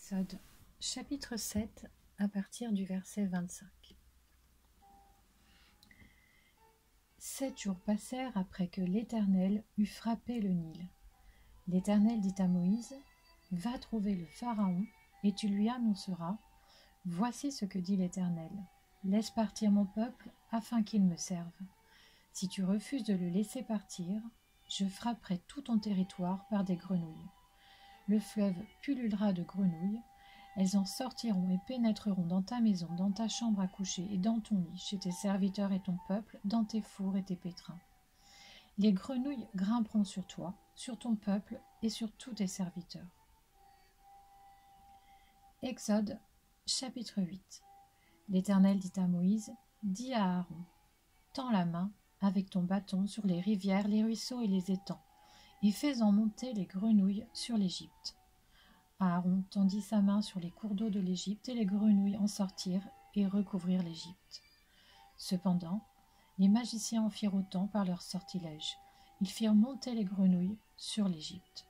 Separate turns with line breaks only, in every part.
Exode, chapitre 7, à partir du verset 25. 7 jours passèrent après que l'Éternel eut frappé le Nil. L'Éternel dit à Moïse, « Va trouver le Pharaon, et tu lui annonceras, « Voici ce que dit l'Éternel, laisse partir mon peuple, afin qu'il me serve. Si tu refuses de le laisser partir, je frapperai tout ton territoire par des grenouilles. Le fleuve pullulera de grenouilles, elles en sortiront et pénétreront dans ta maison, dans ta chambre à coucher et dans ton lit, chez tes serviteurs et ton peuple, dans tes fours et tes pétrins. Les grenouilles grimperont sur toi, sur ton peuple et sur tous tes serviteurs. » Exode, chapitre 8. L'Éternel dit à Moïse, « Dis à Aaron, tends la main avec ton bâton sur les rivières, les ruisseaux et les étangs, et fais-en monter les grenouilles sur l'Égypte. » Aaron tendit sa main sur les cours d'eau de l'Égypte, et les grenouilles en sortirent et recouvrirent l'Égypte. Cependant, les magiciens en firent autant par leurs sortilèges. Ils firent monter les grenouilles sur l'Égypte.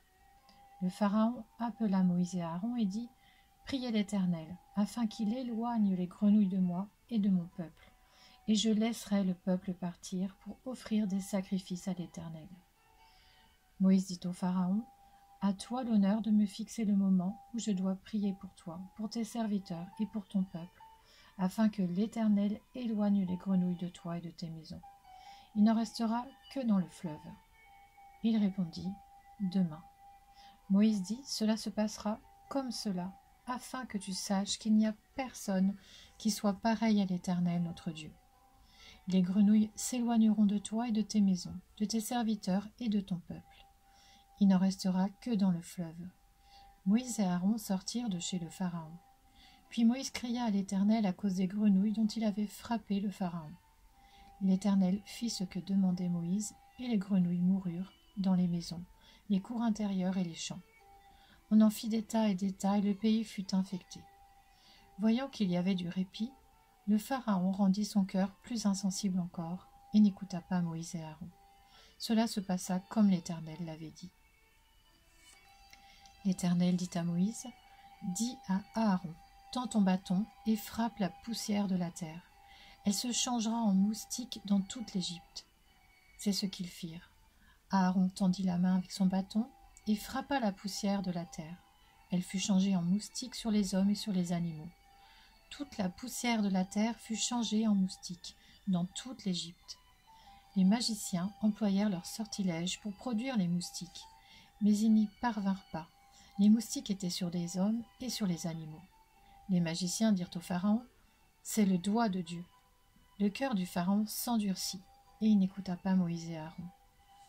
Le Pharaon appela Moïse et Aaron et dit, « Priez l'Éternel, afin qu'il éloigne les grenouilles de moi et de mon peuple, et je laisserai le peuple partir pour offrir des sacrifices à l'Éternel. » Moïse dit au Pharaon, « À toi l'honneur de me fixer le moment où je dois prier pour toi, pour tes serviteurs et pour ton peuple, afin que l'Éternel éloigne les grenouilles de toi et de tes maisons. Il n'en restera que dans le fleuve. » Il répondit, « Demain. » Moïse dit, « Cela se passera comme cela, afin que tu saches qu'il n'y a personne qui soit pareil à l'Éternel notre Dieu. Les grenouilles s'éloigneront de toi et de tes maisons, de tes serviteurs et de ton peuple. Il n'en restera que dans le fleuve. » Moïse et Aaron sortirent de chez le Pharaon. Puis Moïse cria à l'Éternel à cause des grenouilles dont il avait frappé le Pharaon. L'Éternel fit ce que demandait Moïse, et les grenouilles moururent dans les maisons, les cours intérieurs et les champs. On en fit des tas, et le pays fut infecté. Voyant qu'il y avait du répit, le Pharaon rendit son cœur plus insensible encore, et n'écouta pas Moïse et Aaron. Cela se passa comme l'Éternel l'avait dit. L'Éternel dit à Moïse, « Dis à Aaron, tends ton bâton et frappe la poussière de la terre. Elle se changera en moustiques dans toute l'Égypte. » C'est ce qu'ils firent. Aaron tendit la main avec son bâton et frappa la poussière de la terre. Elle fut changée en moustiques sur les hommes et sur les animaux. Toute la poussière de la terre fut changée en moustiques dans toute l'Égypte. Les magiciens employèrent leurs sortilèges pour produire les moustiques, mais ils n'y parvinrent pas. Les moustiques étaient sur les hommes et sur les animaux. Les magiciens dirent au Pharaon, « C'est le doigt de Dieu. » Le cœur du Pharaon s'endurcit, et il n'écouta pas Moïse et Aaron.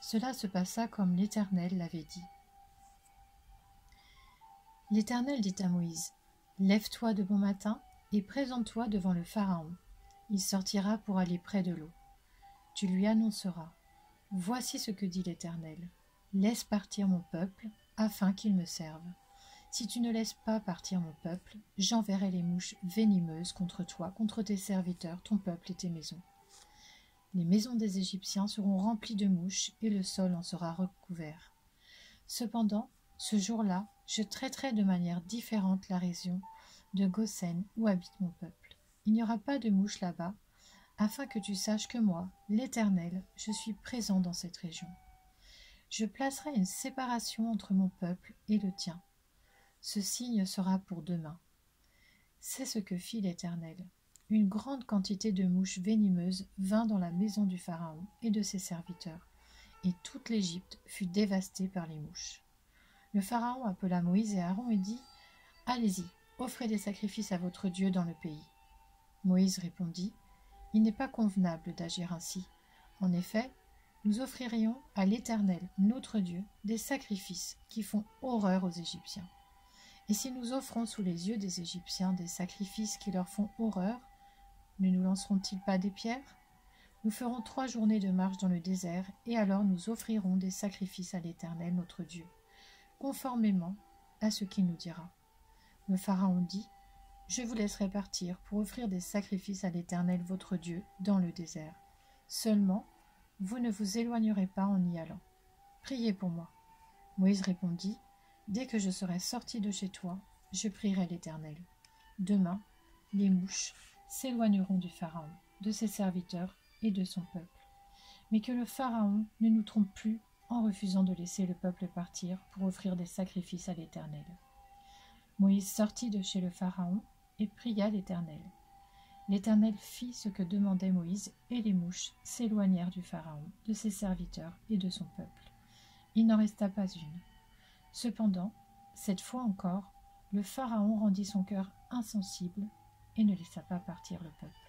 Cela se passa comme l'Éternel l'avait dit. L'Éternel dit à Moïse, « Lève-toi de bon matin et présente-toi devant le Pharaon. Il sortira pour aller près de l'eau. Tu lui annonceras, « Voici ce que dit l'Éternel. Laisse partir mon peuple, afin qu'il me serve. Si tu ne laisses pas partir mon peuple, j'enverrai les mouches venimeuses contre toi, contre tes serviteurs, ton peuple et tes maisons. Les maisons des Égyptiens seront remplies de mouches et le sol en sera recouvert. Cependant, ce jour-là, je traiterai de manière différente la région de Goshen où habite mon peuple. Il n'y aura pas de mouches là-bas, afin que tu saches que moi, l'Éternel, je suis présent dans cette région. Je placerai une séparation entre mon peuple et le tien. Ce signe sera pour demain. » C'est ce que fit l'Éternel. Une grande quantité de mouches venimeuses vint dans la maison du Pharaon et de ses serviteurs, et toute l'Égypte fut dévastée par les mouches. Le Pharaon appela Moïse et Aaron et dit, « Allez-y, offrez des sacrifices à votre Dieu dans le pays. » Moïse répondit, « Il n'est pas convenable d'agir ainsi. En effet, nous offririons à l'Éternel, notre Dieu, des sacrifices qui font horreur aux Égyptiens. Et si nous offrons sous les yeux des Égyptiens des sacrifices qui leur font horreur, ne nous lanceront-ils pas des pierres? Nous ferons 3 journées de marche dans le désert, et alors nous offrirons des sacrifices à l'Éternel, notre Dieu, conformément à ce qu'il nous dira. » Le Pharaon dit, « Je vous laisserai partir pour offrir des sacrifices à l'Éternel, votre Dieu, dans le désert. Seulement, vous ne vous éloignerez pas en y allant. Priez pour moi. » Moïse répondit, « Dès que je serai sorti de chez toi, je prierai l'Éternel. Demain, les mouches s'éloigneront du Pharaon, de ses serviteurs et de son peuple. Mais que le Pharaon ne nous trompe plus en refusant de laisser le peuple partir pour offrir des sacrifices à l'Éternel. » Moïse sortit de chez le Pharaon et pria l'Éternel. L'Éternel fit ce que demandait Moïse, et les mouches s'éloignèrent du Pharaon, de ses serviteurs et de son peuple. Il n'en resta pas une. Cependant, cette fois encore, le Pharaon rendit son cœur insensible et ne laissa pas partir le peuple.